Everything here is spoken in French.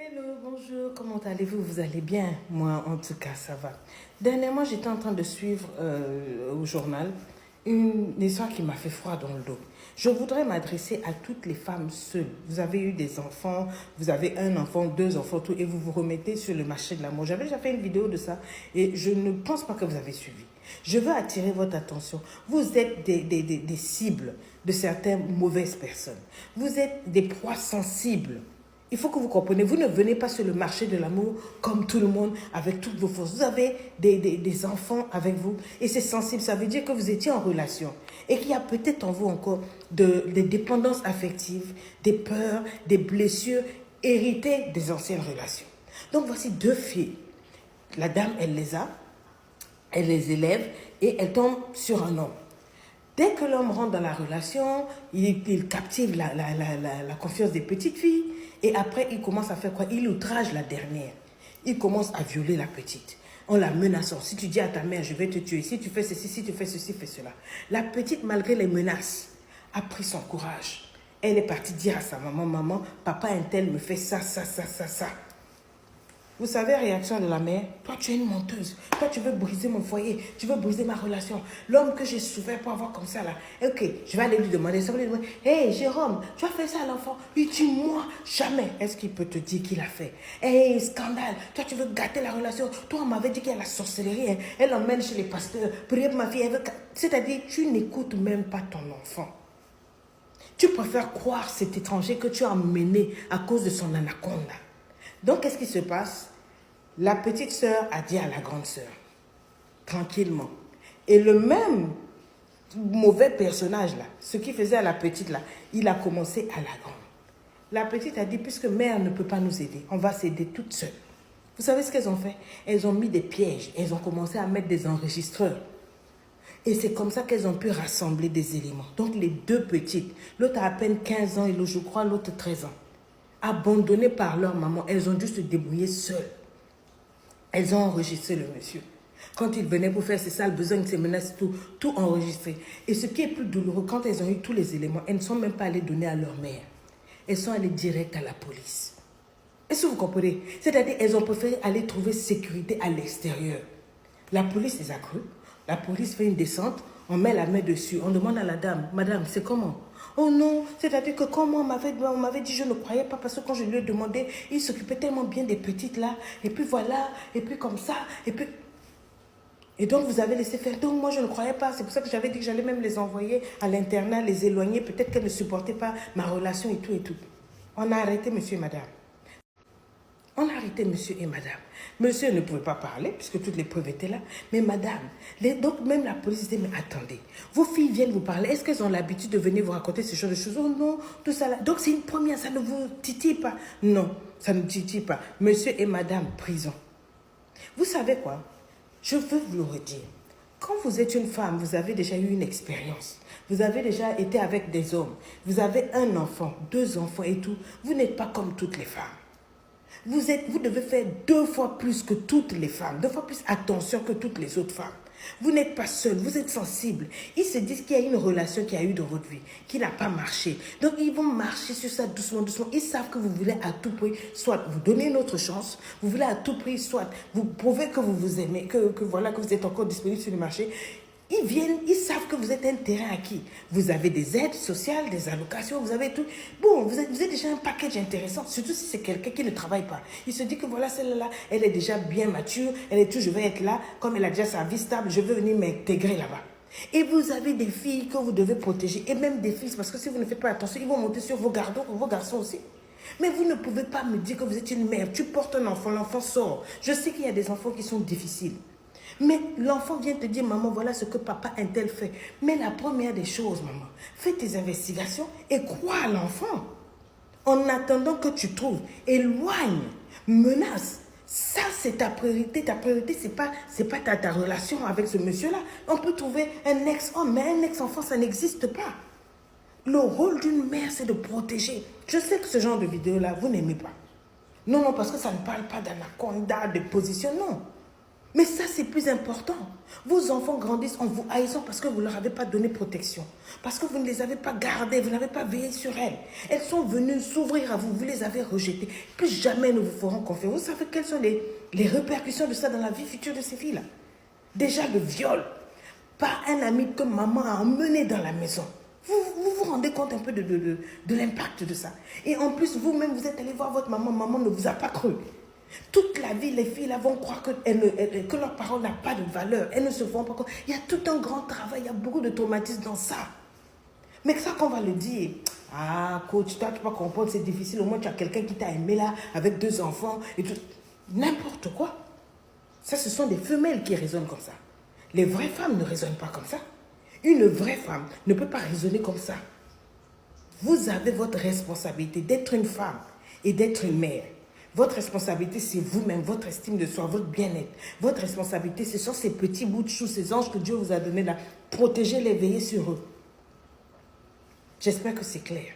Hello, bonjour, comment allez-vous? Vous allez bien? Moi, en tout cas, ça va. Dernièrement, j'étais en train de suivre au journal une histoire qui m'a fait froid dans le dos. Je voudrais m'adresser à toutes les femmes seules. Vous avez eu des enfants, vous avez un enfant, deux enfants, tout, et vous vous remettez sur le marché de l'amour. J'avais déjà fait une vidéo de ça et je ne pense pas que vous avez suivi. Je veux attirer votre attention. Vous êtes des cibles de certaines mauvaises personnes. Vous êtes des proies sensibles. Il faut que vous compreniez, vous ne venez pas sur le marché de l'amour comme tout le monde, avec toutes vos forces. Vous avez des enfants avec vous et c'est sensible. Ça veut dire que vous étiez en relation et qu'il y a peut-être en vous encore des dépendances affectives, des peurs, des blessures héritées des anciennes relations. Donc voici deux filles. La dame, elle les élève et elle tombe sur un homme. Dès que l'homme rentre dans la relation, il captive la confiance des petites filles. Et après, il commence à faire quoi? Il outrage la dernière. Il commence à violer la petite. En la menaçant. Si tu dis à ta mère, je vais te tuer. Si tu fais ceci, si tu fais ceci, fais cela. La petite, malgré les menaces, a pris son courage. Elle est partie dire à sa maman, maman, papa un tel me fait ça, ça, ça, ça, ça. Vous savez, réaction de la mère, toi tu es une menteuse, toi tu veux briser mon foyer, tu veux briser ma relation. L'homme que j'ai souffert pour avoir comme ça là, ok, je vais aller lui demander, ça va lui demander, hé Jérôme, tu as fait ça à l'enfant, lui dis-moi, jamais. Est-ce qu'il peut te dire qu'il a fait? Hé, scandale, toi tu veux gâter la relation, toi on m'avait dit qu'il y a la sorcellerie, hein. Elle l'emmène chez les pasteurs, prier pour ma fille, elle veut... C'est-à-dire, tu n'écoutes même pas ton enfant. Tu préfères croire cet étranger que tu as emmené à cause de son anaconda. Donc, qu'est-ce qui se passe? La petite sœur a dit à la grande sœur, tranquillement. Et le même mauvais personnage là, ce qui faisait à la petite là, il a commencé à la grande. La petite a dit, puisque mère ne peut pas nous aider, on va s'aider toute seule. Vous savez ce qu'elles ont fait? Elles ont mis des pièges, elles ont commencé à mettre des enregistreurs. Et c'est comme ça qu'elles ont pu rassembler des éléments. Donc les deux petites, l'autre a à peine 15 ans et je crois l'autre 13 ans. Abandonnées par leur maman, elles ont dû se débrouiller seules. Elles ont enregistré le monsieur. Quand il venait pour faire ses sales besognes, ses menaces, tout enregistré. Et ce qui est plus douloureux, quand elles ont eu tous les éléments, elles ne sont même pas allées donner à leur mère. Elles sont allées direct à la police. Est-ce que vous comprenez? C'est-à-dire qu'elles ont préféré aller trouver sécurité à l'extérieur. La police les a crues. La police fait une descente, on met la main dessus, on demande à la dame, madame, c'est comment? Oh non, c'est-à-dire que comme on m'avait dit, je ne croyais pas parce que quand je lui ai demandé, il s'occupait tellement bien des petites là, et puis voilà, et puis comme ça, et puis... Et donc vous avez laissé faire, donc moi je ne croyais pas, c'est pour ça que j'avais dit que j'allais même les envoyer à l'internat, les éloigner, peut-être qu'elles ne supportaient pas ma relation et tout et tout. On a arrêté monsieur et madame. On a arrêté monsieur et madame. Monsieur ne pouvait pas parler puisque toutes les preuves étaient là. Mais madame, donc même la police disait, mais attendez, vos filles viennent vous parler. Est-ce qu'elles ont l'habitude de venir vous raconter ce genre de choses? Oh non, tout ça là. Donc c'est une première, ça ne vous titille pas? Non, ça ne titille pas. Monsieur et madame, prison. Vous savez quoi? Je veux vous le redire. Quand vous êtes une femme, vous avez déjà eu une expérience. Vous avez déjà été avec des hommes. Vous avez un enfant, deux enfants et tout. Vous n'êtes pas comme toutes les femmes. Vous devez faire 2 fois plus que toutes les femmes, 2 fois plus attention que toutes les autres femmes. Vous n'êtes pas seul, vous êtes sensible. Ils se disent qu'il y a une relation qui a eu dans votre vie, qui n'a pas marché. Donc ils vont marcher sur ça doucement, doucement. Ils savent que vous voulez à tout prix, soit vous donner une autre chance, vous voulez à tout prix, soit vous prouvez que vous vous aimez, que vous êtes encore disponible sur le marché. Ils viennent, ils savent que vous êtes un terrain acquis. Vous avez des aides sociales, des allocations, vous avez tout. Bon, vous êtes déjà un package intéressant, surtout si c'est quelqu'un qui ne travaille pas. Il se dit que voilà, celle-là, elle est déjà bien mature, elle est tout, je vais être là, comme elle a déjà sa vie stable, je veux venir m'intégrer là-bas. Et vous avez des filles que vous devez protéger, et même des fils, parce que si vous ne faites pas attention, ils vont monter sur vos garçons aussi. Mais vous ne pouvez pas me dire que vous êtes une mère, tu portes un enfant, l'enfant sort. Je sais qu'il y a des enfants qui sont difficiles. Mais l'enfant vient te dire, maman, voilà ce que papa un tel fait. Mais la première des choses, maman, fais tes investigations et crois à l'enfant. En attendant que tu trouves, éloigne, menace. Ça, c'est ta priorité. Ta priorité, c'est pas ta relation avec ce monsieur-là. On peut trouver un ex-homme, mais un ex-enfant, ça n'existe pas. Le rôle d'une mère, c'est de protéger. Je sais que ce genre de vidéo-là, vous n'aimez pas. Non, parce que ça ne parle pas d'anaconda, de position, non. Mais ça, c'est plus important. Vos enfants grandissent en vous haïssant parce que vous ne leur avez pas donné protection. Parce que vous ne les avez pas gardées, vous n'avez pas veillé sur elles. Elles sont venues s'ouvrir à vous, vous les avez rejetées. Plus jamais nous vous ferons confiance. Vous savez quelles sont les répercussions de ça dans la vie future de ces filles-là? Déjà le viol par un ami que maman a emmené dans la maison. Vous rendez compte un peu de l'impact de ça. Et en plus, vous-même, vous êtes allé voir votre maman. Maman ne vous a pas cru. Toute la vie, les filles là vont croire que leur parole n'a pas de valeur. Elles ne se font pas compte. Il y a tout un grand travail, il y a beaucoup de traumatisme dans ça. Mais ça qu'on va le dire, ah coach, toi tu peux pas comprendre, c'est difficile, au moins tu as quelqu'un qui t'a aimé là, avec 2 enfants et tout. N'importe quoi. Ça, ce sont des femelles qui raisonnent comme ça. Les vraies femmes ne raisonnent pas comme ça. Une vraie femme ne peut pas raisonner comme ça. Vous avez votre responsabilité d'être une femme et d'être une mère. Votre responsabilité, c'est vous-même, votre estime de soi, votre bien-être. Votre responsabilité, ce sont ces petits bouts de chou, ces anges que Dieu vous a donnés là. Protégez-les, veillez sur eux. J'espère que c'est clair.